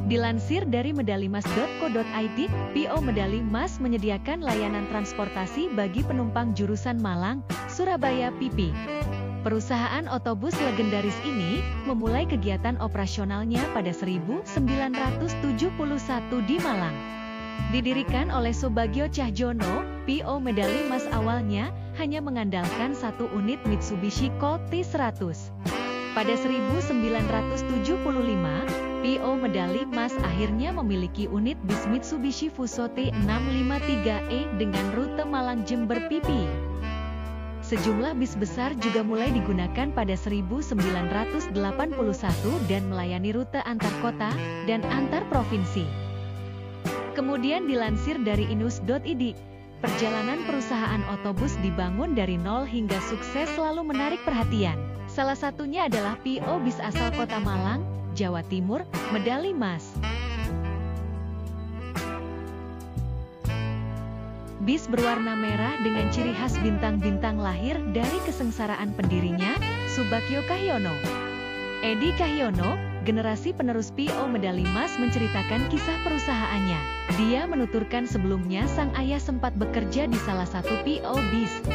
Dilansir dari medalimas.co.id, PO Medali Mas menyediakan layanan transportasi bagi penumpang jurusan Malang, Surabaya PP. Perusahaan otobus legendaris ini memulai kegiatan operasionalnya pada 1971 di Malang. Didirikan oleh Subagio Cahjono, PO Medali Mas awalnya hanya mengandalkan satu unit Mitsubishi Colt T100. Pada 1975, PO Medali Mas akhirnya memiliki unit bis Mitsubishi Fuso T653E dengan rute Malang-Jember PP. Sejumlah bis besar juga mulai digunakan pada 1981 dan melayani rute antar kota dan antar provinsi. Kemudian dilansir dari inus.id, perjalanan perusahaan otobus dibangun dari nol hingga sukses selalu menarik perhatian. Salah satunya adalah PO bis asal kota Malang, Jawa Timur, Medali Mas. Bis berwarna merah dengan ciri khas bintang-bintang lahir dari kesengsaraan pendirinya, Subagio Cahjono. Edi Cahjono, generasi penerus PO Medali Mas menceritakan kisah perusahaannya. Dia menuturkan sebelumnya sang ayah sempat bekerja di salah satu PO bis.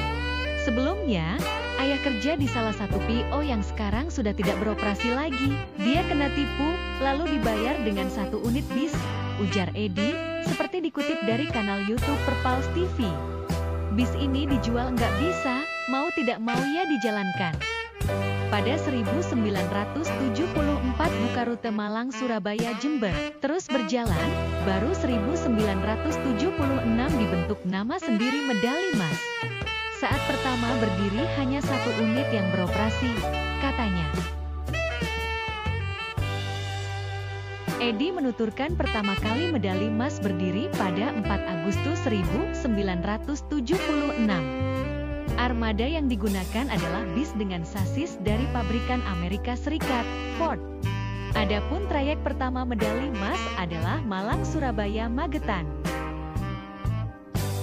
Sebelumnya, ayah kerja di salah satu PO yang sekarang sudah tidak beroperasi lagi. Dia kena tipu, lalu dibayar dengan satu unit bis, ujar Edi, seperti dikutip dari kanal YouTube Perpals TV. Bis ini dijual nggak bisa, mau tidak mau ya dijalankan. Pada 1974 buka rute Malang-Surabaya-Jember, terus berjalan, baru 1976 dibentuk nama sendiri Medali Mas. Saat pertama berdiri hanya satu unit yang beroperasi, katanya. Edi menuturkan pertama kali Medali Mas berdiri pada 4 Agustus 1976. Armada yang digunakan adalah bis dengan sasis dari pabrikan Amerika Serikat, Ford. Adapun trayek pertama Medali Mas adalah Malang-Surabaya-Magetan.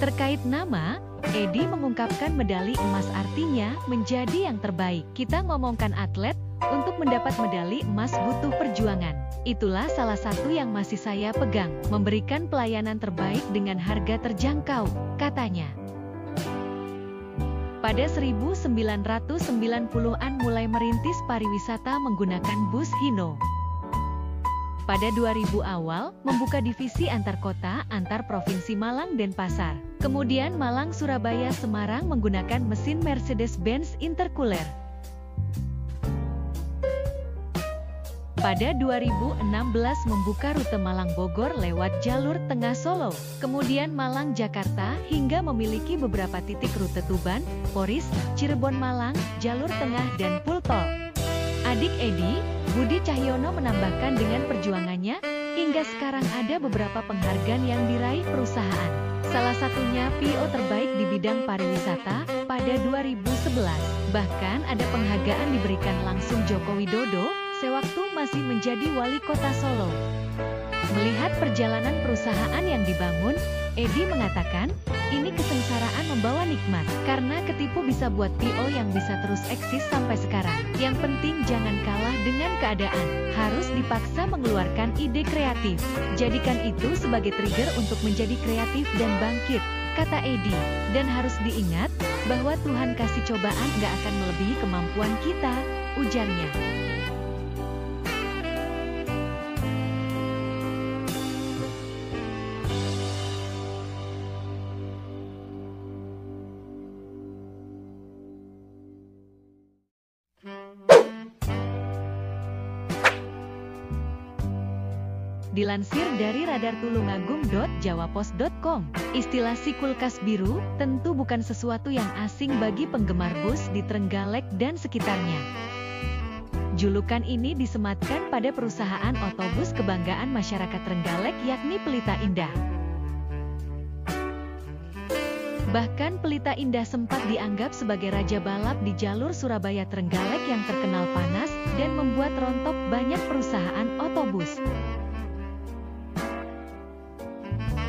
Terkait nama, Edi mengungkapkan medali emas artinya menjadi yang terbaik. Kita ngomongkan atlet, untuk mendapat medali emas butuh perjuangan. Itulah salah satu yang masih saya pegang, memberikan pelayanan terbaik dengan harga terjangkau, katanya. Pada 1990-an mulai merintis pariwisata menggunakan bus Hino. Pada 2000 awal, membuka divisi antar kota, antar provinsi Malang dan Pasar. Kemudian Malang, Surabaya, Semarang menggunakan mesin Mercedes-Benz Intercooler. Pada 2016 membuka rute Malang-Bogor lewat jalur tengah Solo. Kemudian Malang-Jakarta hingga memiliki beberapa titik rute Tuban, Poris, Cirebon-Malang, jalur tengah dan Pultol. Adik Edi, Budi Cahjono menambahkan dengan perjuangannya, hingga sekarang ada beberapa penghargaan yang diraih perusahaan. Salah satunya PO terbaik di bidang pariwisata pada 2011. Bahkan ada penghargaan diberikan langsung Joko Widodo, sewaktu masih menjadi wali kota Solo. Melihat perjalanan perusahaan yang dibangun, Edi mengatakan, ini kesengsaraan membawa nikmat, karena ketipu bisa buat PO yang bisa terus eksis sampai sekarang. Yang penting jangan kalah dengan keadaan, harus dipaksa mengeluarkan ide kreatif. Jadikan itu sebagai trigger untuk menjadi kreatif dan bangkit, kata Edi. Dan harus diingat, bahwa Tuhan kasih cobaan gak akan melebihi kemampuan kita, ujarnya. Dilansir dari radartulungagung.jawapos.com, istilah si kulkas biru tentu bukan sesuatu yang asing bagi penggemar bus di Trenggalek dan sekitarnya. Julukan ini disematkan pada perusahaan otobus kebanggaan masyarakat Trenggalek yakni Pelita Indah. Bahkan Pelita Indah sempat dianggap sebagai raja balap di jalur Surabaya-Trenggalek yang terkenal panas dan membuat rontok banyak perusahaan otobus.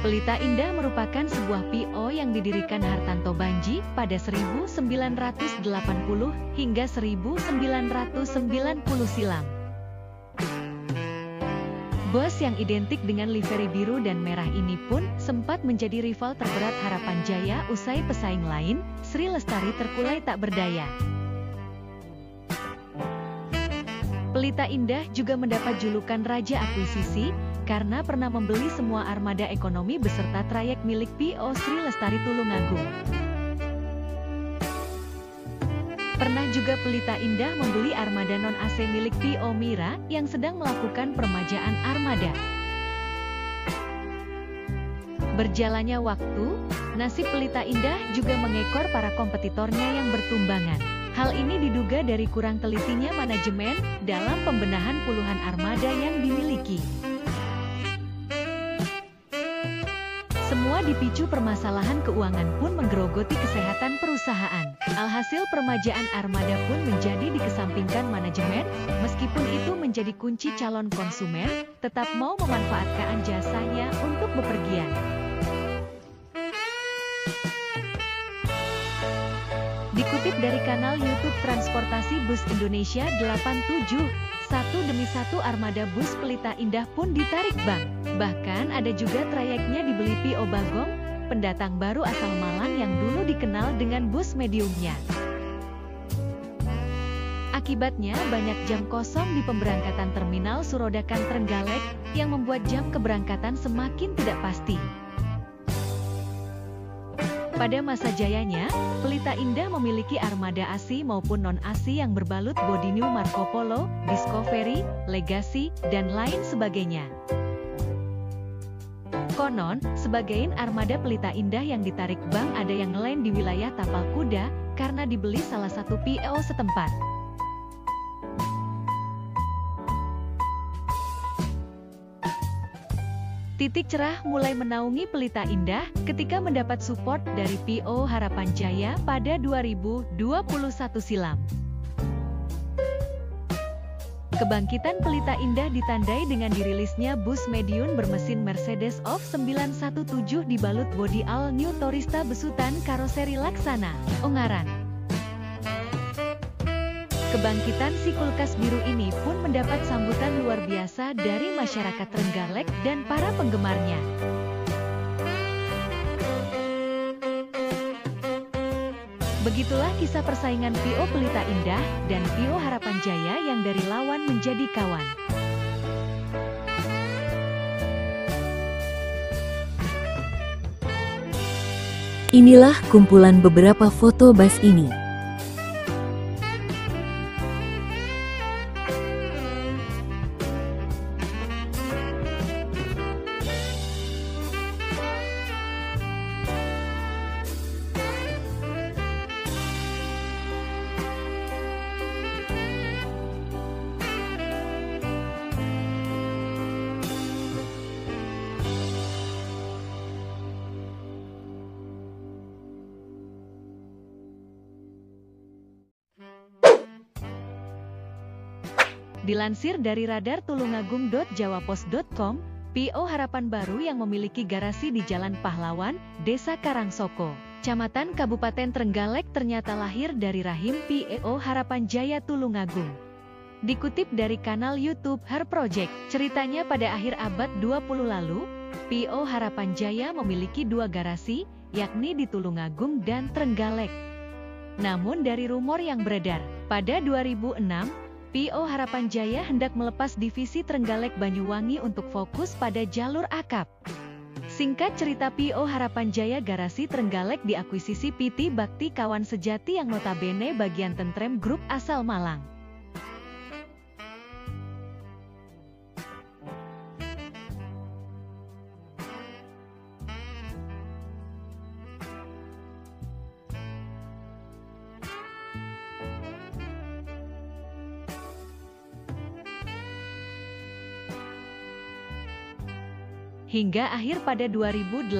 Pelita Indah merupakan sebuah PO yang didirikan Hartanto Banji pada 1980 hingga 1990 silam. Bus yang identik dengan livery biru dan merah ini pun sempat menjadi rival terberat Harapan Jaya usai pesaing lain, Sri Lestari terkulai tak berdaya. Pelita Indah juga mendapat julukan Raja Akuisisi, karena pernah membeli semua armada ekonomi beserta trayek milik P.O. Sri Lestari Tulungagung. Pernah juga Pelita Indah membeli armada non-AC milik P.O. Mira yang sedang melakukan permajaan armada. Berjalannya waktu, nasib Pelita Indah juga mengekor para kompetitornya yang bertumbangan. Hal ini diduga dari kurang telitinya manajemen dalam pembenahan puluhan armada yang dimiliki. Semua dipicu permasalahan keuangan pun menggerogoti kesehatan perusahaan. Alhasil permajaan armada pun menjadi dikesampingkan manajemen, meskipun itu menjadi kunci calon konsumen, tetap mau memanfaatkan jasanya untuk bepergian. Dikutip dari kanal YouTube Transportasi Bus Indonesia 87, satu demi satu armada bus Pelita Indah pun ditarik bank. Bahkan ada juga trayeknya dibeli P.O. Bagong, pendatang baru asal Malang yang dulu dikenal dengan bus mediumnya. Akibatnya banyak jam kosong di pemberangkatan terminal Surodakan Trenggalek, yang membuat jam keberangkatan semakin tidak pasti. Pada masa jayanya, Pelita Indah memiliki armada ASI maupun non-ASI yang berbalut bodi New Marco Polo, Discovery, Legacy, dan lain sebagainya. Konon, sebagian armada Pelita Indah yang ditarik bank ada yang ngelend di wilayah Tapal Kuda, karena dibeli salah satu P.O. setempat. Titik cerah mulai menaungi Pelita Indah ketika mendapat support dari P.O. Harapan Jaya pada 2021 silam. Kebangkitan Pelita Indah ditandai dengan dirilisnya bus medium bermesin Mercedes of 917 dibalut bodi all new Tourista besutan karoseri Laksana, Ungaran. Kebangkitan si kulkas biru ini pun mendapat sambutan luar biasa dari masyarakat Trenggalek dan para penggemarnya. Begitulah kisah persaingan P.O. Pelita Indah dan P.O. Harapan Jaya yang dari lawan menjadi kawan. Inilah kumpulan beberapa foto bus ini. Dilansir dari radartulungagung.jawapos.com, P.O. Harapan Baru yang memiliki garasi di Jalan Pahlawan, Desa Karangsoko, Kecamatan Kabupaten Trenggalek ternyata lahir dari rahim P.O. Harapan Jaya Tulungagung. Dikutip dari kanal YouTube Her Project, ceritanya pada akhir abad 20 lalu, P.O. Harapan Jaya memiliki dua garasi, yakni di Tulungagung dan Trenggalek. Namun dari rumor yang beredar, pada 2006, P.O. Harapan Jaya hendak melepas divisi Trenggalek Banyuwangi untuk fokus pada jalur akap. Singkat cerita, P.O. Harapan Jaya garasi Trenggalek diakuisisi PT Bakti Kawan Sejati yang notabene bagian Tentrem Group asal Malang. Hingga akhir pada 2008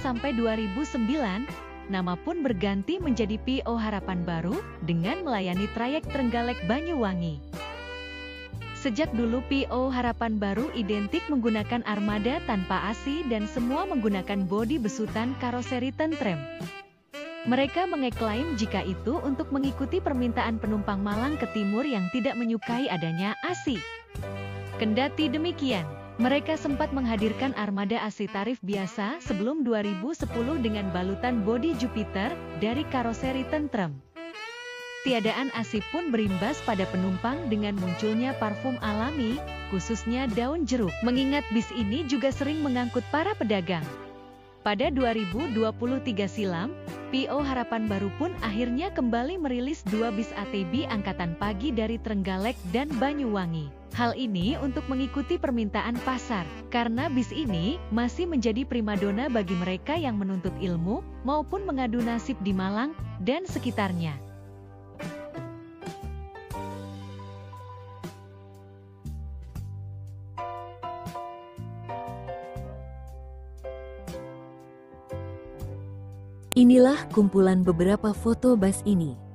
sampai 2009, nama pun berganti menjadi P.O. Harapan Baru dengan melayani trayek Trenggalek Banyuwangi. Sejak dulu P.O. Harapan Baru identik menggunakan armada tanpa ASI dan semua menggunakan bodi besutan karoseri Tentrem. Mereka mengeklaim jika itu untuk mengikuti permintaan penumpang Malang ke Timur yang tidak menyukai adanya ASI. Kendati demikian, Mereka sempat menghadirkan armada AC tarif biasa sebelum 2010 dengan balutan bodi Jupiter dari karoseri tentrem. Tiadaan AC pun berimbas pada penumpang dengan munculnya parfum alami, khususnya daun jeruk. Mengingat bis ini juga sering mengangkut para pedagang. Pada 2023 silam, PO Harapan Baru pun akhirnya kembali merilis 2 bis ATB angkatan pagi dari Trenggalek dan Banyuwangi. Hal ini untuk mengikuti permintaan pasar, karena bis ini masih menjadi primadona bagi mereka yang menuntut ilmu maupun mengadu nasib di Malang dan sekitarnya. Inilah kumpulan beberapa foto bus ini.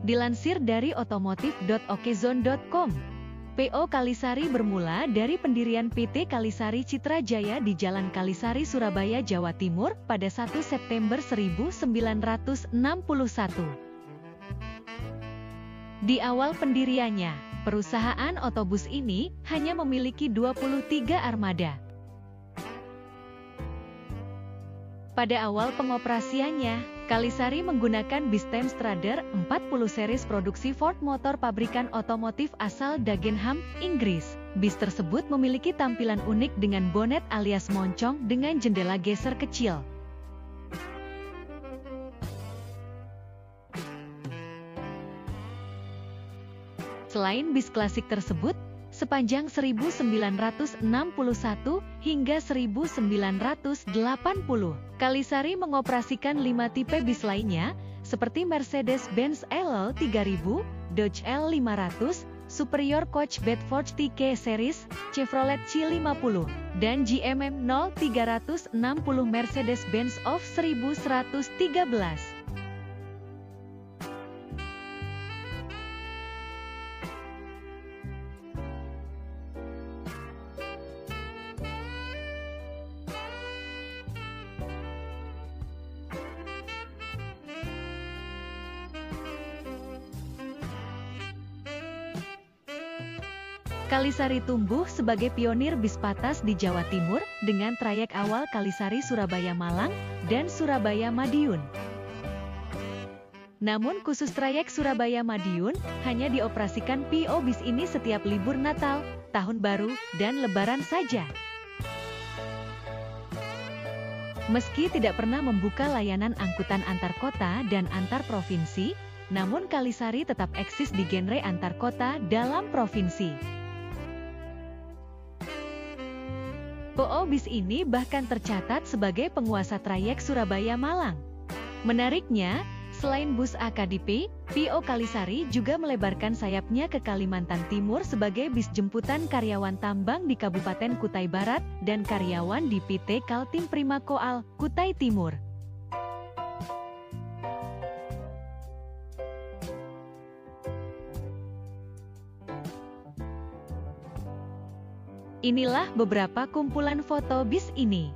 Dilansir dari otomotif.okezone.com, PO Kalisari bermula dari pendirian PT Kalisari Citra Jaya di Jalan Kalisari, Surabaya, Jawa Timur pada 1 September 1961. Di awal pendiriannya, perusahaan otobus ini hanya memiliki 23 armada. Pada awal pengoperasiannya, Kalisari menggunakan bis Temstrader 40 series produksi Ford Motor pabrikan otomotif asal Dagenham, Inggris. Bis tersebut memiliki tampilan unik dengan bonet alias moncong dengan jendela geser kecil. Selain bis klasik tersebut, sepanjang 1961 hingga 1980, Kalisari mengoperasikan 5 tipe bis lainnya, seperti Mercedes-Benz LL 3000, Dodge L500, Superior Coach Bedford TK Series, Chevrolet C50, dan GMM 0360 Mercedes-Benz of 1113. Kalisari tumbuh sebagai pionir bis patas di Jawa Timur dengan trayek awal Kalisari Surabaya Malang dan Surabaya Madiun. Namun khusus trayek Surabaya Madiun hanya dioperasikan PO bis ini setiap libur Natal, Tahun Baru, dan Lebaran saja. Meski tidak pernah membuka layanan angkutan antar kota dan antar provinsi, namun Kalisari tetap eksis di genre antar kota dalam provinsi. PO bis ini bahkan tercatat sebagai penguasa trayek Surabaya-Malang. Menariknya, selain bus AKDP, PO Kalisari juga melebarkan sayapnya ke Kalimantan Timur sebagai bis jemputan karyawan tambang di Kabupaten Kutai Barat dan karyawan di PT Kaltim Prima Koal, Kutai Timur. Inilah beberapa kumpulan foto bis ini.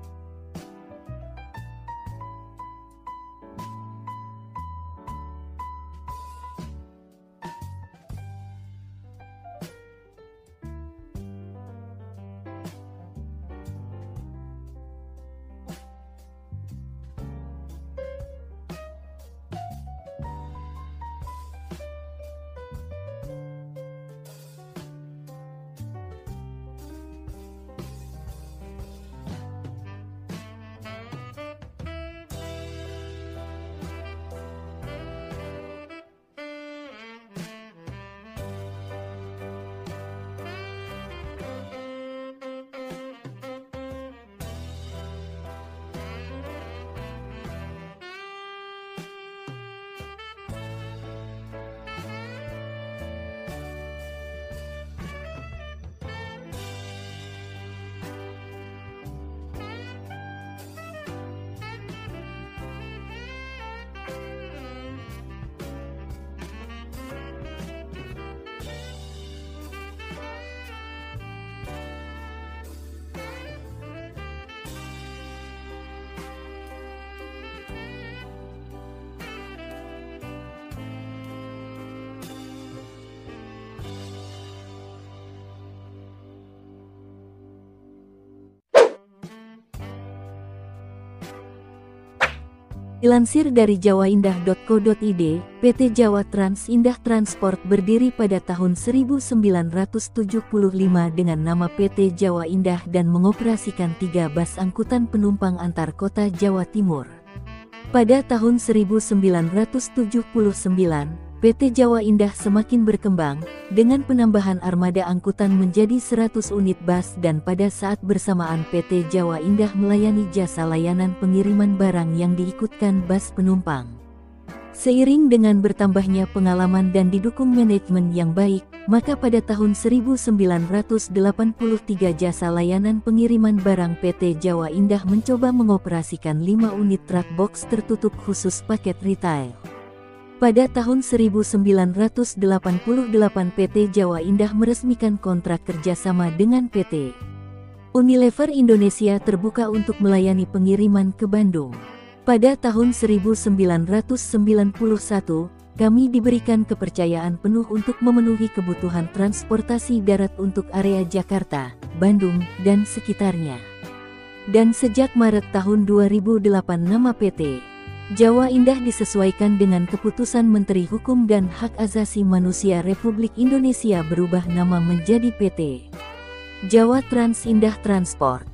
Dilansir dari jawaindah.co.id, PT Jawa Trans Indah Transport berdiri pada tahun 1975 dengan nama PT Jawa Indah dan mengoperasikan 3 bus angkutan penumpang antar kota Jawa Timur. Pada tahun 1979, PT Jawa Indah semakin berkembang, dengan penambahan armada angkutan menjadi 100 unit bus dan pada saat bersamaan PT Jawa Indah melayani jasa layanan pengiriman barang yang diikutkan bus penumpang. Seiring dengan bertambahnya pengalaman dan didukung manajemen yang baik, maka pada tahun 1983 jasa layanan pengiriman barang PT Jawa Indah mencoba mengoperasikan 5 unit truk box tertutup khusus paket retail. Pada tahun 1988 PT Jawa Indah meresmikan kontrak kerjasama dengan PT Unilever Indonesia terbuka untuk melayani pengiriman ke Bandung. Pada tahun 1991, kami diberikan kepercayaan penuh untuk memenuhi kebutuhan transportasi darat untuk area Jakarta, Bandung, dan sekitarnya. Dan sejak Maret tahun 2008 nama PT Jawa Indah disesuaikan dengan keputusan Menteri Hukum dan Hak Asasi Manusia Republik Indonesia berubah nama menjadi PT Jawa Trans Indah Transport.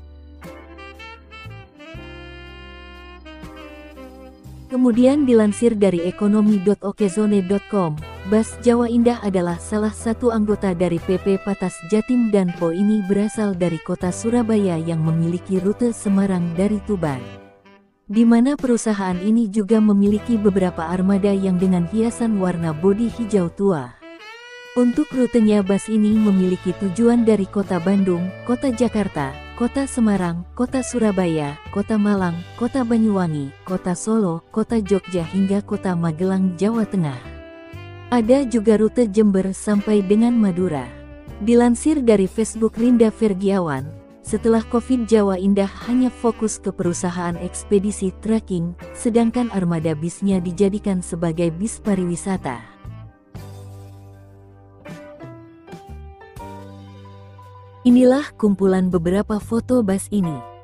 Kemudian dilansir dari ekonomi.okezone.com, Bus Jawa Indah adalah salah satu anggota dari PP Patas Jatim dan PO ini berasal dari kota Surabaya yang memiliki rute Semarang dari Tuban, di mana perusahaan ini juga memiliki beberapa armada yang dengan hiasan warna bodi hijau tua. Untuk rutenya bus ini memiliki tujuan dari Kota Bandung, Kota Jakarta, Kota Semarang, Kota Surabaya, Kota Malang, Kota Banyuwangi, Kota Solo, Kota Jogja hingga Kota Magelang, Jawa Tengah. Ada juga rute Jember sampai dengan Madura. Dilansir dari Facebook Linda Fergiawan, setelah Covid Jawa Indah hanya fokus ke perusahaan ekspedisi tracking, sedangkan armada bisnya dijadikan sebagai bis pariwisata. Inilah kumpulan beberapa foto bus ini.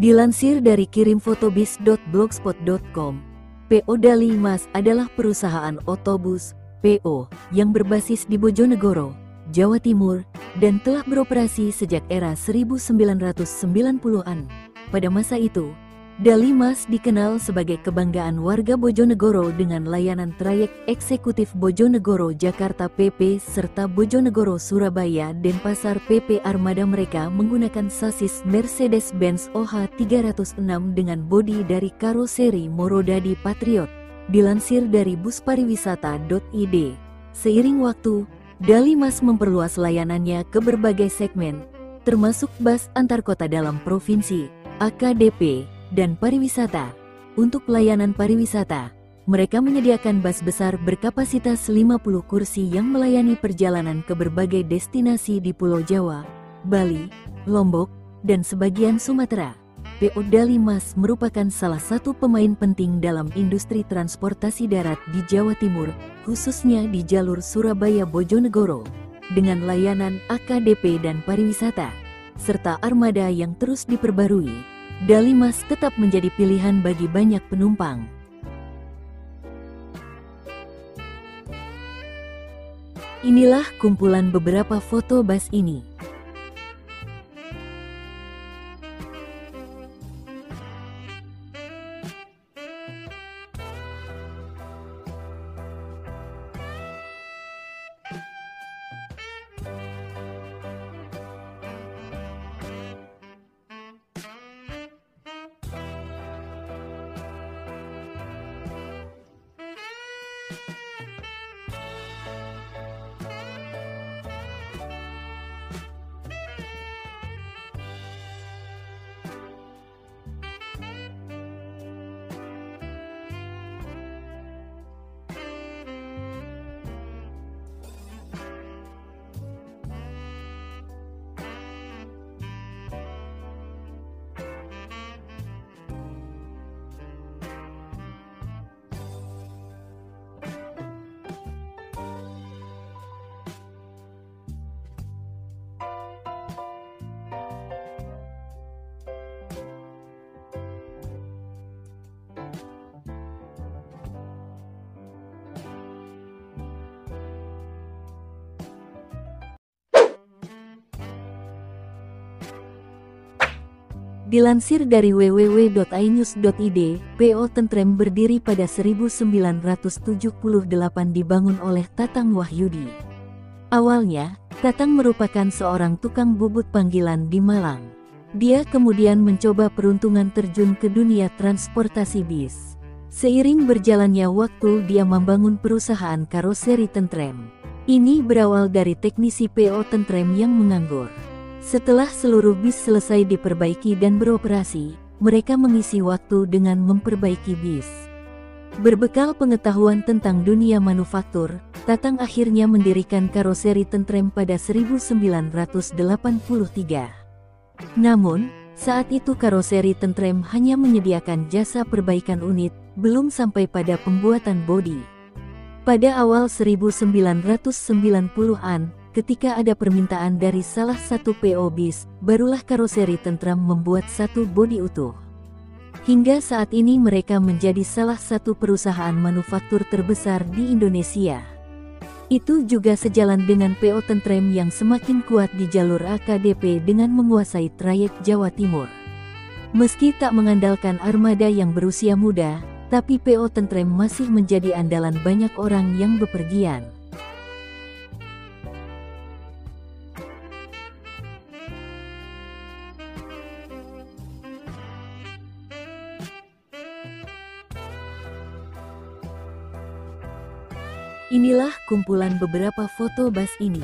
Dilansir dari kirimfotobis.blogspot.com, PO Dali Mas adalah perusahaan otobus PO yang berbasis di Bojonegoro, Jawa Timur, dan telah beroperasi sejak era 1990-an. Pada masa itu, Dalimas dikenal sebagai kebanggaan warga Bojonegoro dengan layanan trayek eksekutif Bojonegoro-Jakarta PP serta Bojonegoro-Surabaya-Denpasar PP. Armada mereka menggunakan sasis Mercedes-Benz OH 306 dengan bodi dari karoseri Morodadi Patriot. Dilansir dari buspariwisata.id, seiring waktu, Dalimas memperluas layanannya ke berbagai segmen, termasuk bus antar kota dalam provinsi, AKDP, dan pariwisata. Untuk layanan pariwisata, mereka menyediakan bus besar berkapasitas 50 kursi yang melayani perjalanan ke berbagai destinasi di Pulau Jawa, Bali, Lombok, dan sebagian Sumatera. PO Dalimas merupakan salah satu pemain penting dalam industri transportasi darat di Jawa Timur, khususnya di jalur Surabaya-Bojonegoro, dengan layanan AKDP dan pariwisata, serta armada yang terus diperbarui. Dalimas tetap menjadi pilihan bagi banyak penumpang. Inilah kumpulan beberapa foto bus ini. Dilansir dari www.ainews.id, PO Tentrem berdiri pada 1978 dibangun oleh Tatang Wahyudi. Awalnya, Tatang merupakan seorang tukang bubut panggilan di Malang. Dia kemudian mencoba peruntungan terjun ke dunia transportasi bis. Seiring berjalannya waktu, dia membangun perusahaan karoseri Tentrem. Ini berawal dari teknisi PO Tentrem yang menganggur. Setelah seluruh bis selesai diperbaiki dan beroperasi, mereka mengisi waktu dengan memperbaiki bis. Berbekal pengetahuan tentang dunia manufaktur, Tatang akhirnya mendirikan karoseri Tentrem pada 1983. Namun, saat itu karoseri Tentrem hanya menyediakan jasa perbaikan unit, belum sampai pada pembuatan bodi. Pada awal 1990-an, ketika ada permintaan dari salah satu PO bis, barulah karoseri Tentrem membuat satu bodi utuh. Hingga saat ini mereka menjadi salah satu perusahaan manufaktur terbesar di Indonesia. Itu juga sejalan dengan PO Tentrem yang semakin kuat di jalur AKDP dengan menguasai trayek Jawa Timur. Meski tak mengandalkan armada yang berusia muda, tapi PO Tentrem masih menjadi andalan banyak orang yang bepergian. Inilah kumpulan beberapa foto bus ini.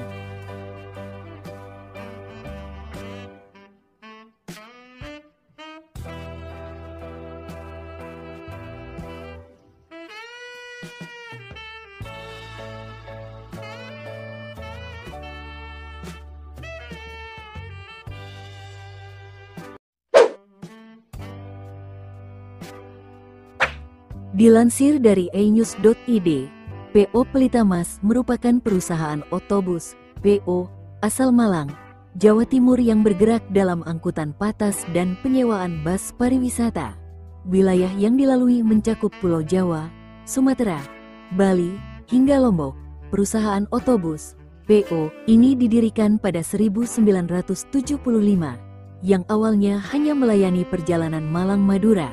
Dilansir dari ainews.id, PO Pelitamas merupakan perusahaan otobus, PO, asal Malang, Jawa Timur yang bergerak dalam angkutan patas dan penyewaan bus pariwisata. Wilayah yang dilalui mencakup Pulau Jawa, Sumatera, Bali, hingga Lombok. Perusahaan otobus, PO, ini didirikan pada 1975, yang awalnya hanya melayani perjalanan Malang-Madura.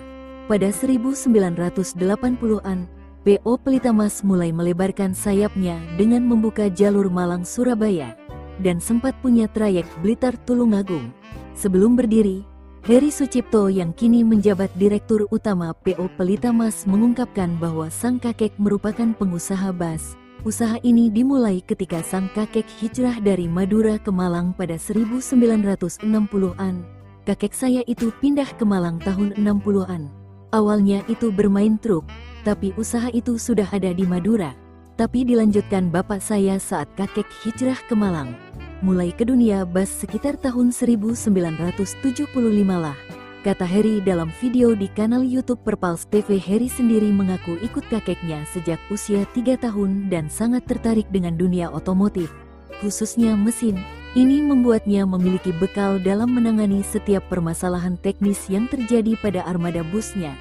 Pada 1980-an, PO Pelitamas mulai melebarkan sayapnya dengan membuka jalur Malang-Surabaya dan sempat punya trayek Blitar-Tulungagung. Sebelum berdiri, Heri Sucipto yang kini menjabat Direktur Utama PO Pelitamas mengungkapkan bahwa sang kakek merupakan pengusaha bas. Usaha ini dimulai ketika sang kakek hijrah dari Madura ke Malang pada 1960-an. Kakek saya itu pindah ke Malang tahun 60-an. Awalnya itu bermain truk, tapi usaha itu sudah ada di Madura. Tapi dilanjutkan bapak saya saat kakek hijrah ke Malang. Mulai ke dunia bas sekitar tahun 1975 lah, kata Heri dalam video di kanal YouTube Perpals TV. Heri sendiri mengaku ikut kakeknya sejak usia 3 tahun dan sangat tertarik dengan dunia otomotif, khususnya mesin. Ini membuatnya memiliki bekal dalam menangani setiap permasalahan teknis yang terjadi pada armada busnya.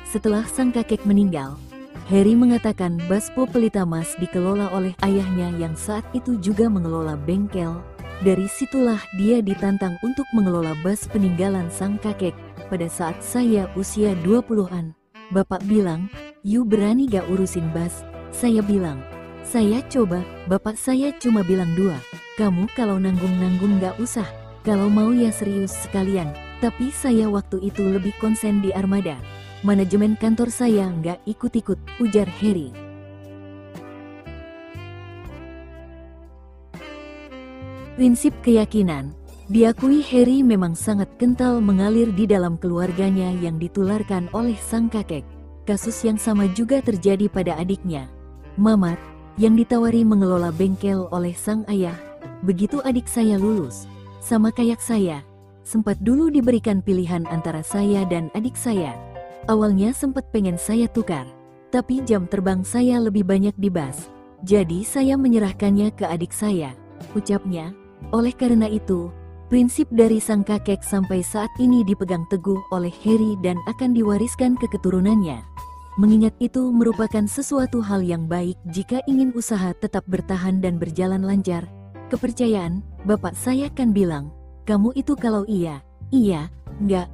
Setelah sang kakek meninggal, Heri mengatakan Baspo Pelitamas dikelola oleh ayahnya yang saat itu juga mengelola bengkel. Dari situlah dia ditantang untuk mengelola bas peninggalan sang kakek. Pada saat saya usia 20-an, bapak bilang, "You berani gak urusin bas?" Saya bilang, "Saya coba." Bapak saya cuma bilang 2. "Kamu kalau nanggung-nanggung gak usah. Kalau mau ya serius sekalian." Tapi saya waktu itu lebih konsen di armada. Manajemen kantor saya nggak ikut-ikut, ujar Heri. Prinsip keyakinan. Diakui Heri memang sangat kental mengalir di dalam keluarganya yang ditularkan oleh sang kakek. Kasus yang sama juga terjadi pada adiknya, Mamat, yang ditawari mengelola bengkel oleh sang ayah. Begitu adik saya lulus, sama kayak saya, sempat dulu diberikan pilihan antara saya dan adik saya. Awalnya sempat pengen saya tukar, tapi jam terbang saya lebih banyak di bas. Jadi saya menyerahkannya ke adik saya, ucapnya. Oleh karena itu, prinsip dari sang kakek sampai saat ini dipegang teguh oleh Heri dan akan diwariskan ke keturunannya. Mengingat itu merupakan sesuatu hal yang baik jika ingin usaha tetap bertahan dan berjalan lancar. Kepercayaan, bapak saya kan bilang, "Kamu itu kalau iya, iya, enggak.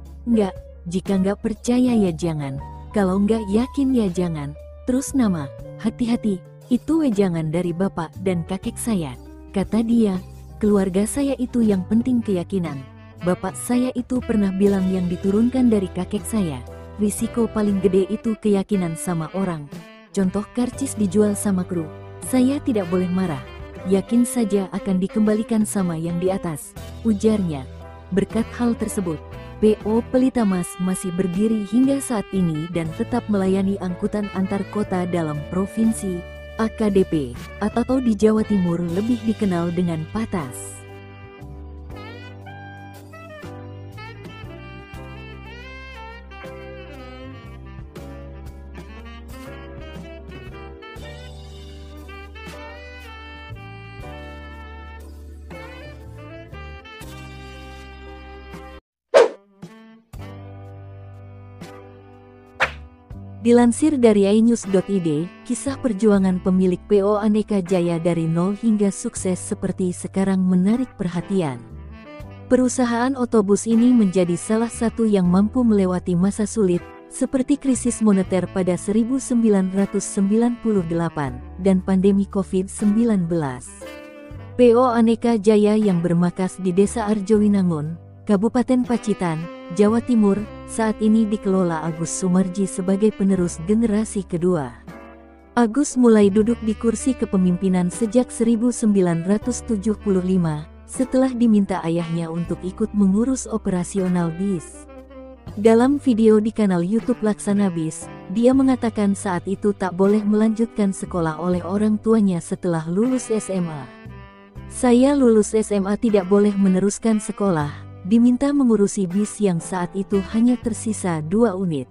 Jika nggak percaya ya jangan, kalau nggak yakin ya jangan." Terus nama, "Hati-hati, itu wejangan dari bapak dan kakek saya," kata dia. "Keluarga saya itu yang penting keyakinan. Bapak saya itu pernah bilang yang diturunkan dari kakek saya, risiko paling gede itu keyakinan sama orang. Contoh karcis dijual sama kru, saya tidak boleh marah. Yakin saja akan dikembalikan sama yang di atas," ujarnya. Berkat hal tersebut, PO Pelitamas masih berdiri hingga saat ini dan tetap melayani angkutan antar kota dalam provinsi AKDP, atau di Jawa Timur lebih dikenal dengan Patas. Dilansir dari inews.id, kisah perjuangan pemilik PO Aneka Jaya dari nol hingga sukses seperti sekarang menarik perhatian. Perusahaan otobus ini menjadi salah satu yang mampu melewati masa sulit, seperti krisis moneter pada 1998 dan pandemi COVID-19. PO Aneka Jaya yang bermarkas di Desa Arjowinangun, Kabupaten Pacitan, Jawa Timur, saat ini dikelola Agus Sumarji sebagai penerus generasi kedua. Agus mulai duduk di kursi kepemimpinan sejak 1975, setelah diminta ayahnya untuk ikut mengurus operasional bis. Dalam video di kanal YouTube Laksana Bis, dia mengatakan saat itu tak boleh melanjutkan sekolah oleh orang tuanya setelah lulus SMA. "Saya lulus SMA tidak boleh meneruskan sekolah. Diminta mengurusi bis yang saat itu hanya tersisa 2 unit.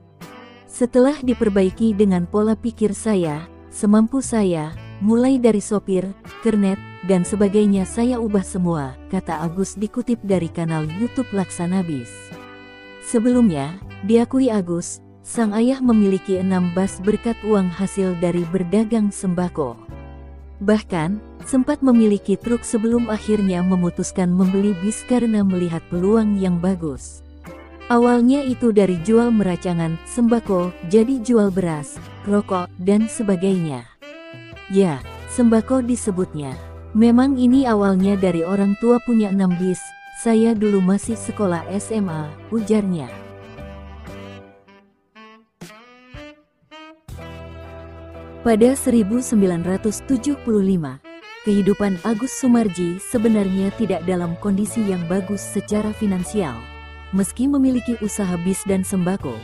Setelah diperbaiki dengan pola pikir saya, semampu saya, mulai dari sopir, kernet, dan sebagainya saya ubah semua," kata Agus dikutip dari kanal YouTube Laksana Bis. Sebelumnya, diakui Agus, sang ayah memiliki 6 bas berkat uang hasil dari berdagang sembako. Bahkan, sempat memiliki truk sebelum akhirnya memutuskan membeli bis karena melihat peluang yang bagus. Awalnya itu dari jual meracangan, sembako, jadi jual beras, rokok, dan sebagainya. Ya, sembako disebutnya. Memang ini awalnya dari orang tua punya 6 bis, saya dulu masih sekolah SMA, ujarnya. Pada 1975, kehidupan Agus Sumarji sebenarnya tidak dalam kondisi yang bagus secara finansial. Meski memiliki usaha bis dan sembako,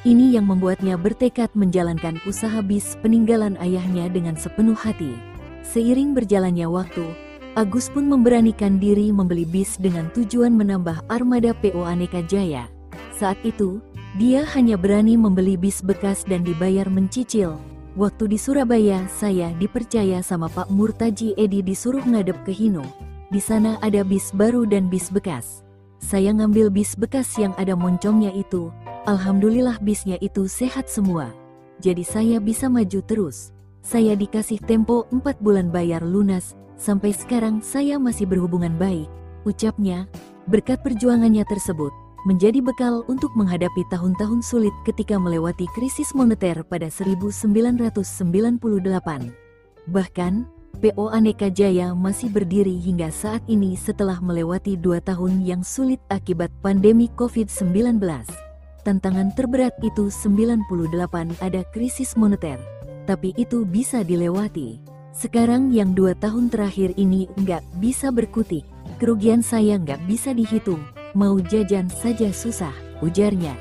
ini yang membuatnya bertekad menjalankan usaha bis peninggalan ayahnya dengan sepenuh hati. Seiring berjalannya waktu, Agus pun memberanikan diri membeli bis dengan tujuan menambah armada PO Aneka Jaya. Saat itu, dia hanya berani membeli bis bekas dan dibayar mencicil. Waktu di Surabaya, saya dipercaya sama Pak Murtaji Edi disuruh ngadep ke Hino. Di sana ada bis baru dan bis bekas. Saya ngambil bis bekas yang ada moncongnya itu. Alhamdulillah bisnya itu sehat semua. Jadi saya bisa maju terus. Saya dikasih tempo 4 bulan bayar lunas. Sampai sekarang saya masih berhubungan baik, ucapnya. Berkat perjuangannya tersebut, menjadi bekal untuk menghadapi tahun-tahun sulit ketika melewati krisis moneter pada 1998. Bahkan, PO Aneka Jaya masih berdiri hingga saat ini setelah melewati 2 tahun yang sulit akibat pandemi COVID-19. Tantangan terberat itu 98 ada krisis moneter, tapi itu bisa dilewati. Sekarang yang 2 tahun terakhir ini nggak bisa berkutik, kerugian saya nggak bisa dihitung, mau jajan saja susah, ujarnya.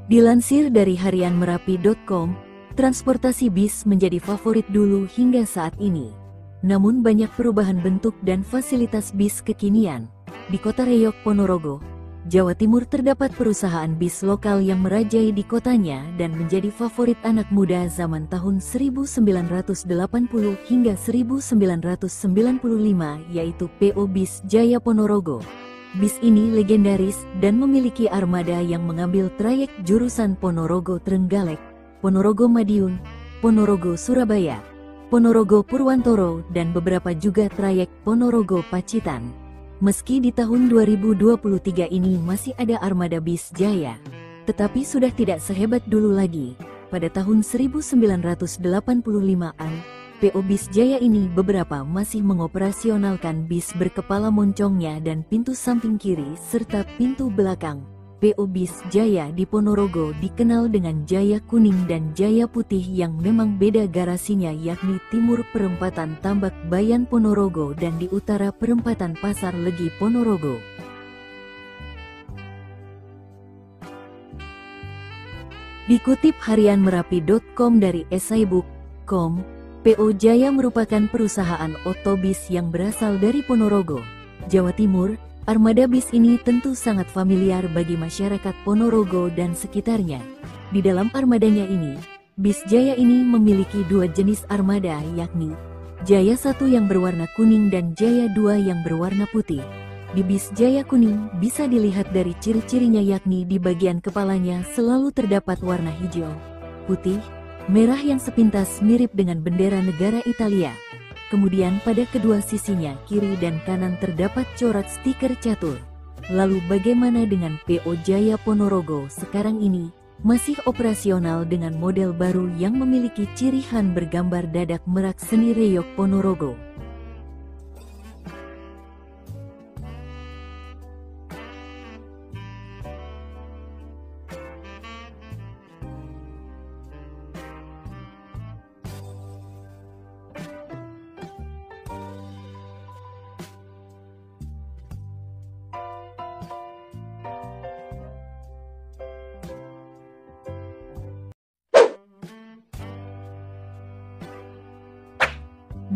Dilansir dari harianmerapi.com, transportasi bis menjadi favorit dulu hingga saat ini. Namun banyak perubahan bentuk dan fasilitas bis kekinian. Di Kota Reyok, Ponorogo, Jawa Timur terdapat perusahaan bis lokal yang merajai di kotanya dan menjadi favorit anak muda zaman tahun 1980 hingga 1995, yaitu PO Bis Jaya Ponorogo. Bis ini legendaris dan memiliki armada yang mengambil trayek jurusan Ponorogo Trenggalek, Ponorogo Madiun, Ponorogo Surabaya, Ponorogo Purwantoro, dan beberapa juga trayek Ponorogo Pacitan. Meski di tahun 2023 ini masih ada armada bis Jaya, tetapi sudah tidak sehebat dulu lagi. Pada tahun 1985-an, PO Bis Jaya ini beberapa masih mengoperasionalkan bis berkepala moncongnya dan pintu samping kiri serta pintu belakang. PO Bis Jaya di Ponorogo dikenal dengan Jaya Kuning dan Jaya Putih yang memang beda garasinya, yakni timur perempatan Tambak Bayan Ponorogo dan di utara perempatan Pasar Legi Ponorogo. Dikutip harianmerapi.com dari esaibook.com, PO Jaya merupakan perusahaan otobis yang berasal dari Ponorogo, Jawa Timur. Armada bis ini tentu sangat familiar bagi masyarakat Ponorogo dan sekitarnya. Di dalam armadanya ini, Bis Jaya ini memiliki 2 jenis armada, yakni Jaya 1 yang berwarna kuning dan Jaya 2 yang berwarna putih. Di Bis Jaya Kuning bisa dilihat dari ciri-cirinya, yakni di bagian kepalanya selalu terdapat warna hijau, putih, merah yang sepintas mirip dengan bendera negara Italia. Kemudian pada kedua sisinya, kiri dan kanan, terdapat corak stiker catur. Lalu bagaimana dengan PO Jaya Ponorogo sekarang ini? Masih operasional dengan model baru yang memiliki ciri khas bergambar dadak merak seni Reyok Ponorogo.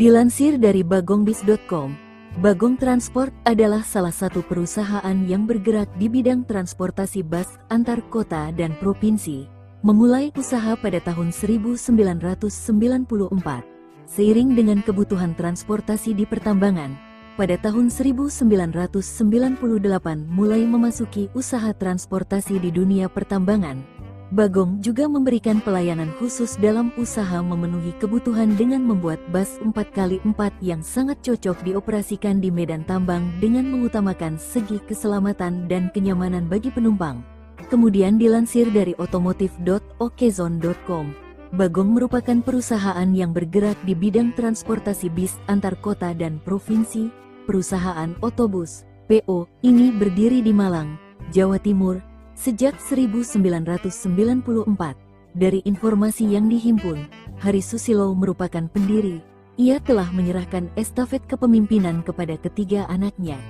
Dilansir dari bagongbis.com, Bagong Transport adalah salah satu perusahaan yang bergerak di bidang transportasi bus antar kota dan provinsi, memulai usaha pada tahun 1994. Seiring dengan kebutuhan transportasi di pertambangan, pada tahun 1998 mulai memasuki usaha transportasi di dunia pertambangan. Bagong juga memberikan pelayanan khusus dalam usaha memenuhi kebutuhan dengan membuat bus 4x4 yang sangat cocok dioperasikan di medan tambang dengan mengutamakan segi keselamatan dan kenyamanan bagi penumpang. Kemudian dilansir dari otomotif.okezone.com, Bagong merupakan perusahaan yang bergerak di bidang transportasi bis antar kota dan provinsi. Perusahaan otobus, PO, ini berdiri di Malang, Jawa Timur, sejak 1994. Dari informasi yang dihimpun, Hari Susilo merupakan pendiri. Ia telah menyerahkan estafet kepemimpinan kepada ketiga anaknya.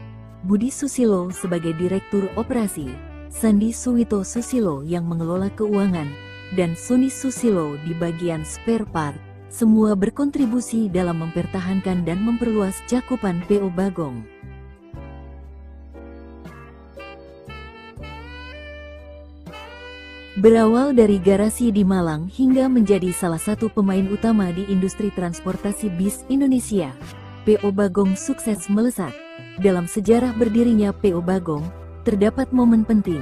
Budi Susilo sebagai Direktur Operasi, Sandi Suwito Susilo yang mengelola keuangan, dan Soni Susilo di bagian spare part. Semua berkontribusi dalam mempertahankan dan memperluas cakupan PO Bagong. Berawal dari garasi di Malang hingga menjadi salah satu pemain utama di industri transportasi bis Indonesia, PO Bagong sukses melesat. Dalam sejarah berdirinya PO Bagong, terdapat momen penting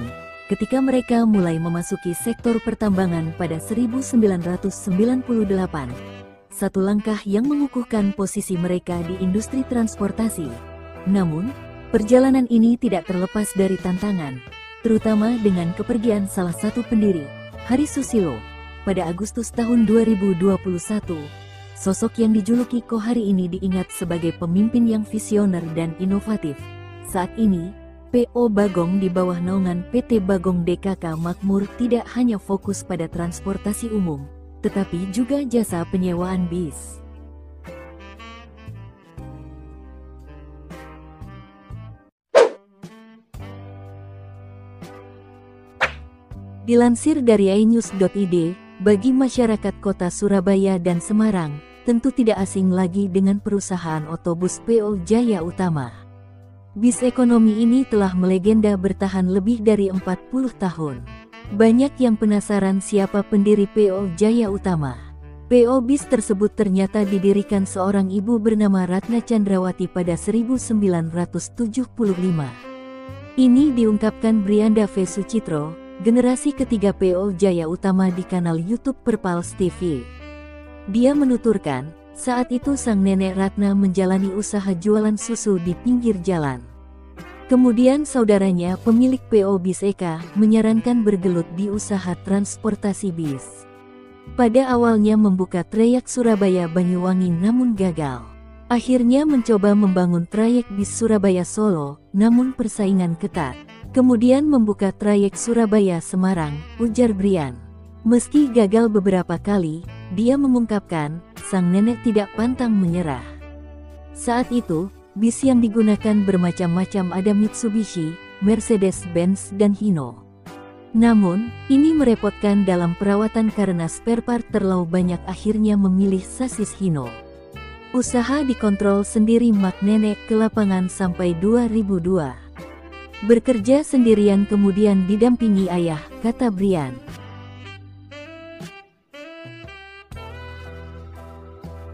ketika mereka mulai memasuki sektor pertambangan pada 1998. Satu langkah yang mengukuhkan posisi mereka di industri transportasi. Namun, perjalanan ini tidak terlepas dari tantangan, terutama dengan kepergian salah satu pendiri, Hari Susilo, pada Agustus tahun 2021. Sosok yang dijuluki Ko Hari ini diingat sebagai pemimpin yang visioner dan inovatif. Saat ini, PO Bagong di bawah naungan PT Bagong DKK Makmur tidak hanya fokus pada transportasi umum, tetapi juga jasa penyewaan bis. Dilansir dari inews.id, bagi masyarakat kota Surabaya dan Semarang, tentu tidak asing lagi dengan perusahaan otobus PO Jaya Utama. Bis ekonomi ini telah melegenda bertahan lebih dari 40 tahun. Banyak yang penasaran siapa pendiri PO Jaya Utama. PO bis tersebut ternyata didirikan seorang ibu bernama Ratna Chandrawati pada 1975. Ini diungkapkan Brianda V. Sucitro, generasi ketiga PO Jaya Utama di kanal YouTube Perpals TV. Dia menuturkan, saat itu sang nenek Ratna menjalani usaha jualan susu di pinggir jalan. Kemudian saudaranya pemilik PO Bis Eka menyarankan bergelut di usaha transportasi bis. Pada awalnya membuka trayek Surabaya Banyuwangi namun gagal. Akhirnya mencoba membangun trayek bis Surabaya Solo, namun persaingan ketat. Kemudian membuka trayek Surabaya-Semarang, ujar Brian. Meski gagal beberapa kali, dia mengungkapkan, sang nenek tidak pantang menyerah. Saat itu, bis yang digunakan bermacam-macam, ada Mitsubishi, Mercedes-Benz dan Hino. Namun, ini merepotkan dalam perawatan karena spare part terlalu banyak, akhirnya memilih sasis Hino. Usaha dikontrol sendiri mak nenek ke lapangan sampai 2002. Bekerja sendirian kemudian didampingi ayah, kata Brian.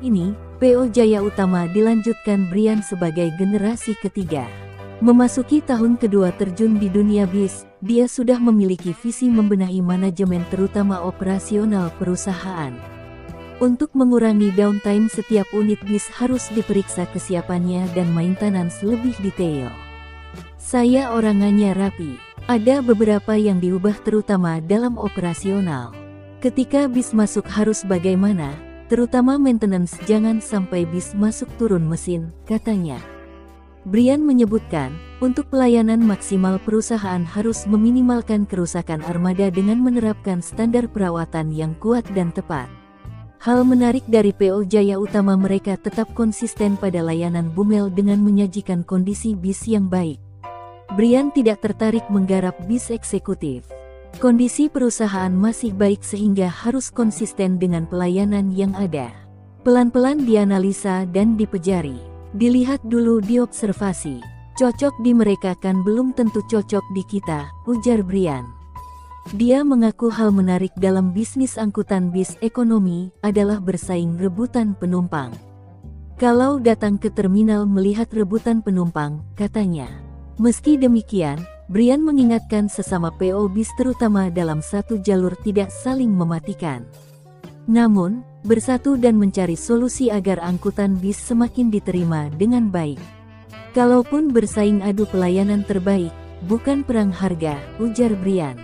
Ini, PO Jaya Utama dilanjutkan Brian sebagai generasi ketiga. Memasuki tahun kedua terjun di dunia bis, dia sudah memiliki visi membenahi manajemen terutama operasional perusahaan. Untuk mengurangi downtime, setiap unit bis harus diperiksa kesiapannya dan maintenance lebih detail. Saya orangnya rapi. Ada beberapa yang diubah terutama dalam operasional. Ketika bis masuk harus bagaimana, terutama maintenance, jangan sampai bis masuk turun mesin, katanya. Brian menyebutkan, untuk pelayanan maksimal perusahaan harus meminimalkan kerusakan armada dengan menerapkan standar perawatan yang kuat dan tepat. Hal menarik dari PO Jaya Utama, mereka tetap konsisten pada layanan bumel dengan menyajikan kondisi bis yang baik. Brian tidak tertarik menggarap bis eksekutif. Kondisi perusahaan masih baik sehingga harus konsisten dengan pelayanan yang ada. Pelan-pelan dianalisa dan dipelajari. Dilihat dulu, diobservasi. Cocok di mereka kan belum tentu cocok di kita, ujar Brian. Dia mengaku hal menarik dalam bisnis angkutan bis ekonomi adalah bersaing rebutan penumpang. Kalau datang ke terminal melihat rebutan penumpang, katanya. Meski demikian, Brian mengingatkan sesama PO bis terutama dalam satu jalur tidak saling mematikan. Namun, bersatu dan mencari solusi agar angkutan bis semakin diterima dengan baik. Kalaupun bersaing adu pelayanan terbaik, bukan perang harga, ujar Brian.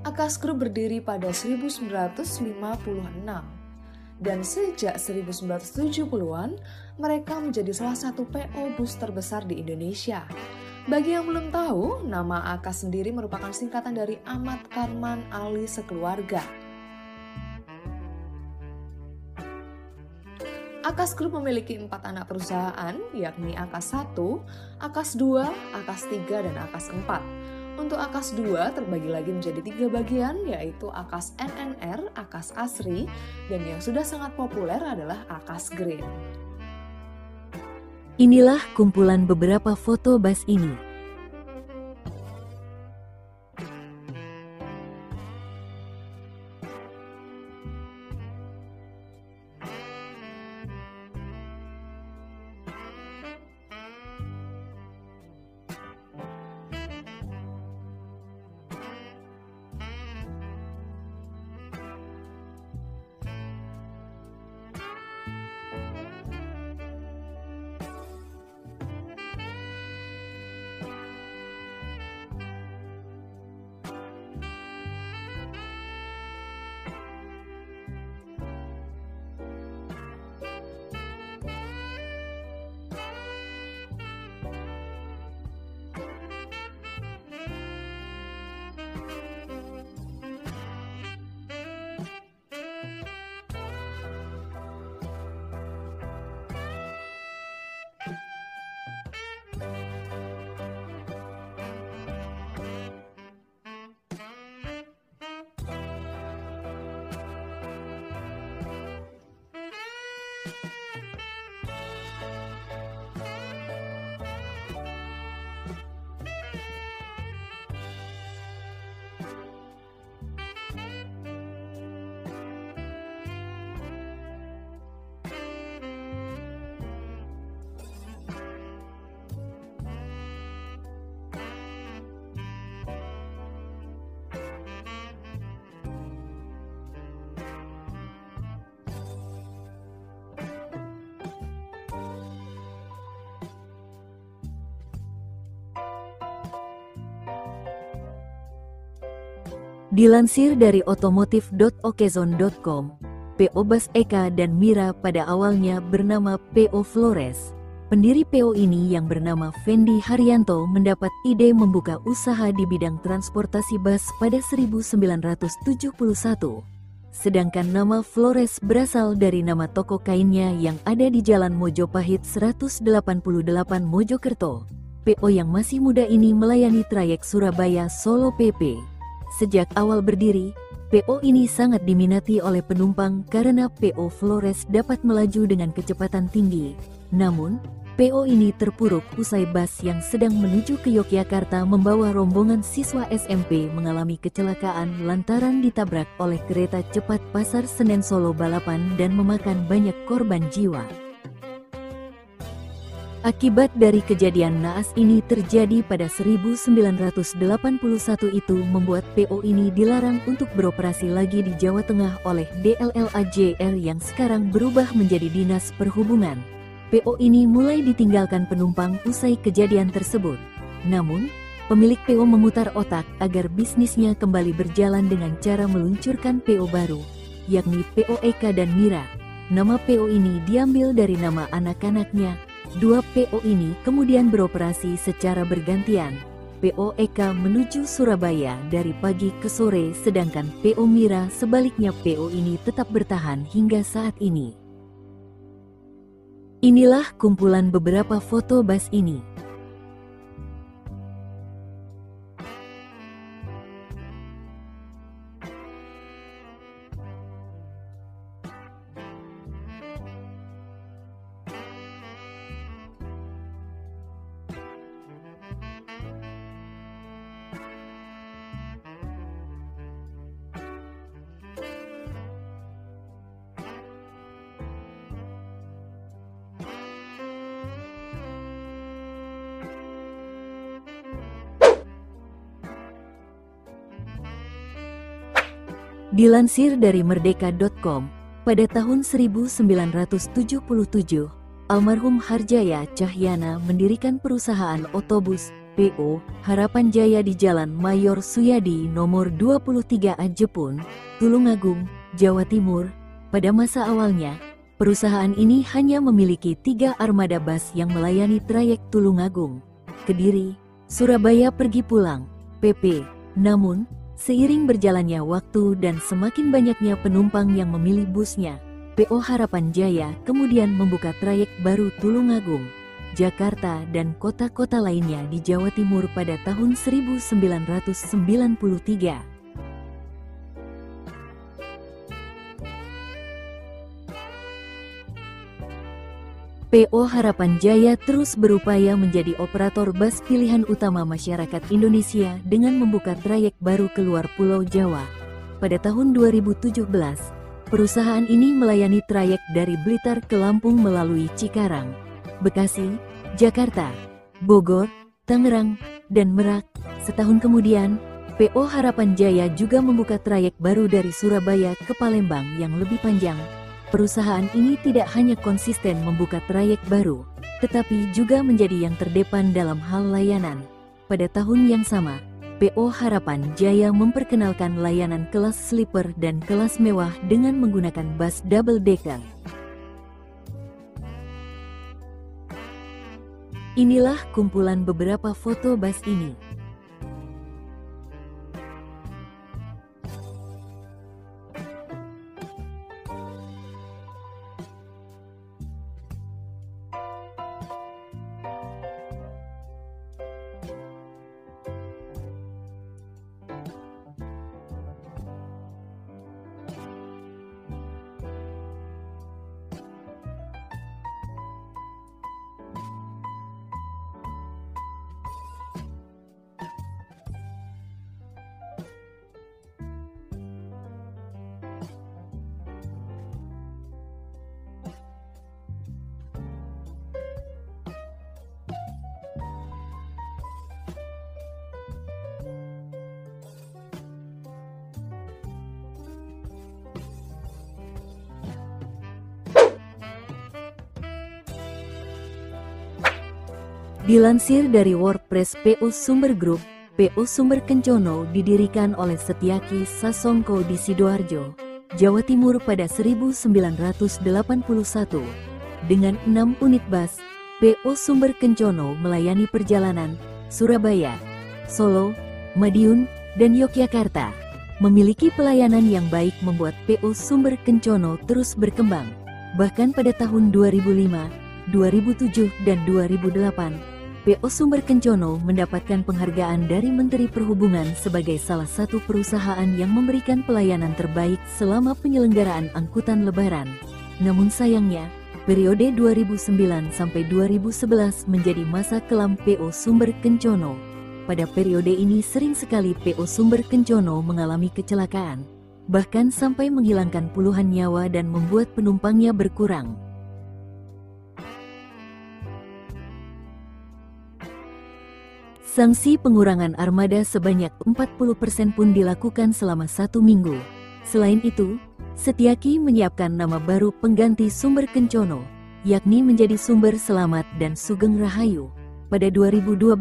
Akas Group berdiri pada 1956 dan sejak 1970-an mereka menjadi salah satu PO bus terbesar di Indonesia. Bagi yang belum tahu, nama Akas sendiri merupakan singkatan dari Ahmad Karman Ali Sekeluarga. Akas Group memiliki 4 anak perusahaan, yakni Akas 1, Akas 2, Akas 3, dan Akas 4. Untuk Akas 2 terbagi lagi menjadi 3 bagian, yaitu Akas NNR, Akas Asri, dan yang sudah sangat populer adalah Akas Green. Inilah kumpulan beberapa foto bus ini. Dilansir dari otomotif.okezone.com, PO Bus Eka dan Mira pada awalnya bernama PO Flores. Pendiri PO ini yang bernama Fendi Haryanto mendapat ide membuka usaha di bidang transportasi bus pada 1971. Sedangkan nama Flores berasal dari nama toko kainnya yang ada di Jalan Mojopahit 188 Mojokerto. PO yang masih muda ini melayani trayek Surabaya-Solo PP. Sejak awal berdiri, PO ini sangat diminati oleh penumpang karena PO Flores dapat melaju dengan kecepatan tinggi. Namun, PO ini terpuruk usai bus yang sedang menuju ke Yogyakarta membawa rombongan siswa SMP mengalami kecelakaan lantaran ditabrak oleh kereta cepat Pasar Senen Solo balapan dan memakan banyak korban jiwa. Akibat dari kejadian naas ini terjadi pada 1981 itu membuat PO ini dilarang untuk beroperasi lagi di Jawa Tengah oleh DLLAJR yang sekarang berubah menjadi Dinas Perhubungan. PO ini mulai ditinggalkan penumpang usai kejadian tersebut. Namun, pemilik PO memutar otak agar bisnisnya kembali berjalan dengan cara meluncurkan PO baru, yakni PO Eka dan Mira. Nama PO ini diambil dari nama anak-anaknya. Dua PO ini kemudian beroperasi secara bergantian. PO Eka menuju Surabaya dari pagi ke sore, sedangkan PO Mira sebaliknya. PO ini tetap bertahan hingga saat ini. Inilah kumpulan beberapa foto bus ini. Dilansir dari merdeka.com, pada tahun 1977, almarhum Harjaya Cahyana mendirikan perusahaan otobus PO Harapan Jaya di Jalan Mayor Suyadi nomor 23A Jepun, Tulungagung, Jawa Timur. Pada masa awalnya, perusahaan ini hanya memiliki 3 armada bus yang melayani trayek Tulungagung, Kediri, Surabaya pergi pulang, PP. Namun, seiring berjalannya waktu dan semakin banyaknya penumpang yang memilih busnya, PO Harapan Jaya kemudian membuka trayek baru Tulungagung, Jakarta dan kota-kota lainnya di Jawa Timur pada tahun 1993. PO Harapan Jaya terus berupaya menjadi operator bus pilihan utama masyarakat Indonesia dengan membuka trayek baru keluar Pulau Jawa. Pada tahun 2017, perusahaan ini melayani trayek dari Blitar ke Lampung melalui Cikarang, Bekasi, Jakarta, Bogor, Tangerang, dan Merak. Setahun kemudian, PO Harapan Jaya juga membuka trayek baru dari Surabaya ke Palembang yang lebih panjang. Perusahaan ini tidak hanya konsisten membuka trayek baru, tetapi juga menjadi yang terdepan dalam hal layanan. Pada tahun yang sama, PO Harapan Jaya memperkenalkan layanan kelas sleeper dan kelas mewah dengan menggunakan bus double decker. Inilah kumpulan beberapa foto bus ini. Dilansir dari WordPress, PO Sumber Group, PO Sumber Kencono didirikan oleh Setyaki Sasongko di Sidoarjo, Jawa Timur pada 1981. Dengan 6 unit bus, PO Sumber Kencono melayani perjalanan Surabaya, Solo, Madiun, dan Yogyakarta. Memiliki pelayanan yang baik membuat PO Sumber Kencono terus berkembang. Bahkan pada tahun 2005, 2007, dan 2008, PO Sumber Kencono mendapatkan penghargaan dari Menteri Perhubungan sebagai salah satu perusahaan yang memberikan pelayanan terbaik selama penyelenggaraan angkutan lebaran. Namun sayangnya, periode 2009 sampai 2011 menjadi masa kelam PO Sumber Kencono. Pada periode ini sering sekali PO Sumber Kencono mengalami kecelakaan, bahkan sampai menghilangkan puluhan nyawa dan membuat penumpangnya berkurang. Sanksi pengurangan armada sebanyak 40% pun dilakukan selama 1 minggu. Selain itu, Setyaki menyiapkan nama baru pengganti Sumber Kencono, yakni menjadi Sumber Selamat dan Sugeng Rahayu. Pada 2012,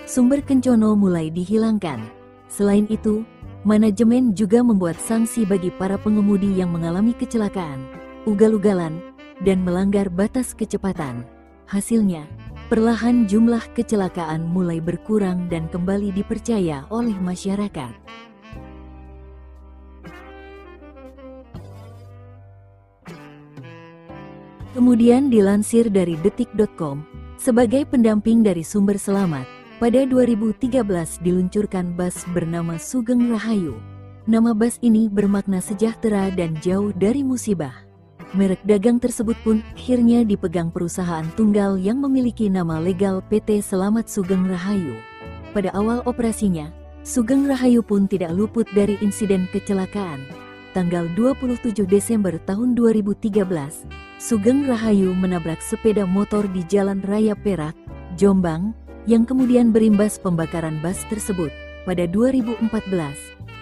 Sumber Kencono mulai dihilangkan. Selain itu, manajemen juga membuat sanksi bagi para pengemudi yang mengalami kecelakaan, ugal-ugalan, dan melanggar batas kecepatan. Hasilnya, perlahan jumlah kecelakaan mulai berkurang dan kembali dipercaya oleh masyarakat. Kemudian dilansir dari detik.com, sebagai pendamping dari Sumber Selamat, pada 2013 diluncurkan bus bernama Sugeng Rahayu. Nama bus ini bermakna sejahtera dan jauh dari musibah. Merek dagang tersebut pun akhirnya dipegang perusahaan tunggal yang memiliki nama legal PT Selamat Sugeng Rahayu. Pada awal operasinya, Sugeng Rahayu pun tidak luput dari insiden kecelakaan. Tanggal 27 Desember tahun 2013, Sugeng Rahayu menabrak sepeda motor di Jalan Raya Perak, Jombang, yang kemudian berimbas pembakaran bus tersebut. Pada 2014,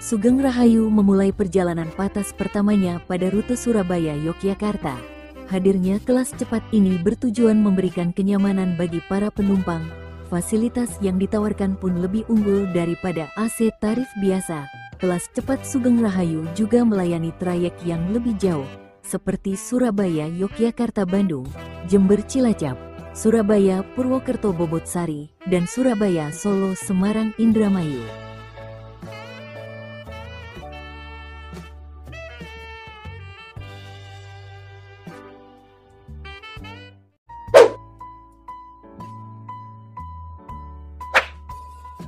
Sugeng Rahayu memulai perjalanan patas pertamanya pada rute Surabaya-Yogyakarta. Hadirnya kelas cepat ini bertujuan memberikan kenyamanan bagi para penumpang. Fasilitas yang ditawarkan pun lebih unggul daripada AC tarif biasa. Kelas cepat Sugeng Rahayu juga melayani trayek yang lebih jauh, seperti Surabaya-Yogyakarta-Bandung, Jember-Cilacap, Surabaya-Purwokerto-Bobotsari, dan Surabaya-Solo-Semarang-Indramayu.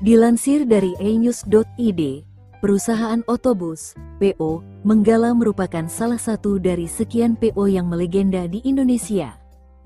Dilansir dari enews.id, perusahaan otobus, PO, Menggala merupakan salah satu dari sekian PO yang melegenda di Indonesia.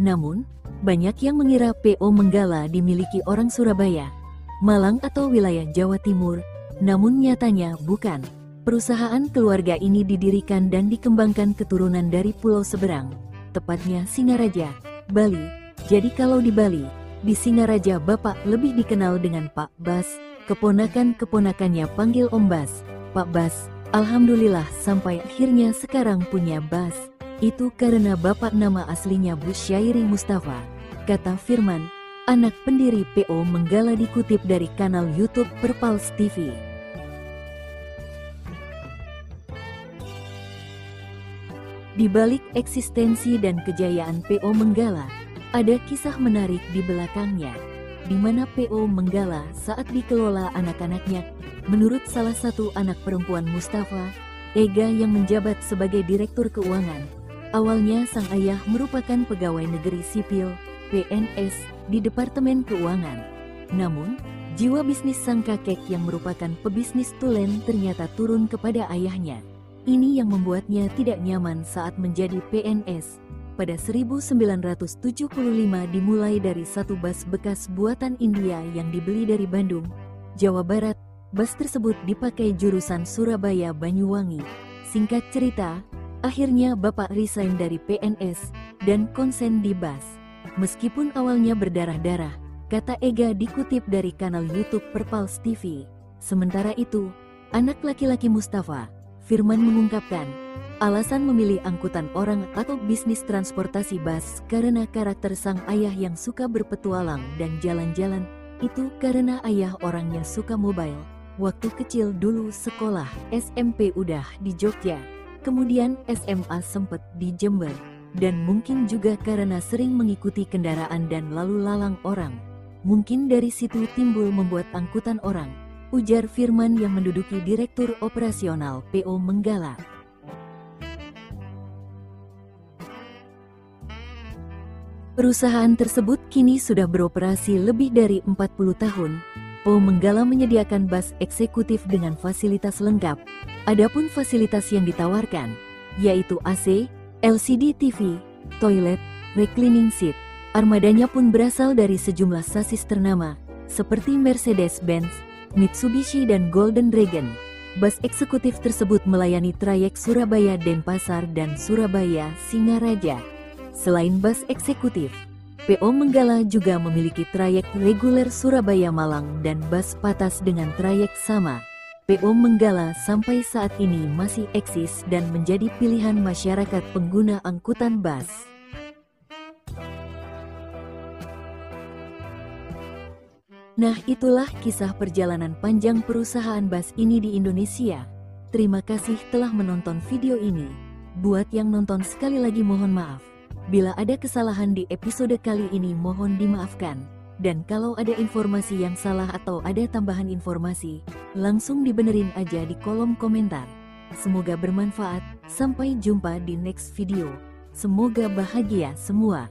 Namun, banyak yang mengira PO Menggala dimiliki orang Surabaya, Malang atau wilayah Jawa Timur, namun nyatanya bukan. Perusahaan keluarga ini didirikan dan dikembangkan keturunan dari Pulau Seberang, tepatnya Singaraja, Bali. Jadi kalau di Bali, di Singaraja Bapak lebih dikenal dengan Pak Bas, keponakan-keponakannya panggil Om Bas, Pak Bas. Alhamdulillah sampai akhirnya sekarang punya Bas. Itu karena Bapak nama aslinya Busyairi Mustafa, kata Firman, anak pendiri PO Menggala dikutip dari kanal YouTube Perpals TV. Di balik eksistensi dan kejayaan PO Menggala, ada kisah menarik di belakangnya, di mana PO Menggala saat dikelola anak-anaknya. Menurut salah satu anak perempuan Mustafa, Ega yang menjabat sebagai direktur keuangan, awalnya sang ayah merupakan pegawai negeri sipil, PNS, di Departemen Keuangan. Namun, jiwa bisnis sang kakek yang merupakan pebisnis tulen ternyata turun kepada ayahnya. Ini yang membuatnya tidak nyaman saat menjadi PNS. Pada 1975 dimulai dari satu bus bekas buatan India yang dibeli dari Bandung, Jawa Barat. Bus tersebut dipakai jurusan Surabaya-Banyuwangi. Singkat cerita, akhirnya Bapak resign dari PNS dan konsen di bus. Meskipun awalnya berdarah-darah, kata Ega dikutip dari kanal YouTube Perpals TV. Sementara itu, anak laki-laki Mustafa, Firman mengungkapkan, alasan memilih angkutan orang atau bisnis transportasi bus karena karakter sang ayah yang suka berpetualang dan jalan-jalan. Itu karena ayah orangnya suka mobile. Waktu kecil dulu sekolah SMP udah di Jogja, kemudian SMA sempet di Jember, dan mungkin juga karena sering mengikuti kendaraan dan lalu lalang orang. Mungkin dari situ timbul membuat angkutan orang, ujar Firman yang menduduki Direktur Operasional PO Menggala. Perusahaan tersebut kini sudah beroperasi lebih dari 40 tahun. PO Menggala menyediakan bus eksekutif dengan fasilitas lengkap. Adapun fasilitas yang ditawarkan, yaitu AC, LCD TV, toilet, reclining seat. Armadanya pun berasal dari sejumlah sasis ternama, seperti Mercedes-Benz, Mitsubishi dan Golden Dragon. Bus eksekutif tersebut melayani trayek Surabaya-Denpasar dan Surabaya-Singaraja. Selain bus eksekutif, PO Menggala juga memiliki trayek reguler Surabaya-Malang dan bus patas dengan trayek sama. PO Menggala sampai saat ini masih eksis dan menjadi pilihan masyarakat pengguna angkutan bus. Nah, itulah kisah perjalanan panjang perusahaan bus ini di Indonesia. Terima kasih telah menonton video ini. Buat yang nonton sekali lagi mohon maaf. Bila ada kesalahan di episode kali ini mohon dimaafkan. Dan kalau ada informasi yang salah atau ada tambahan informasi, langsung dibenerin aja di kolom komentar. Semoga bermanfaat, sampai jumpa di next video. Semoga bahagia semua.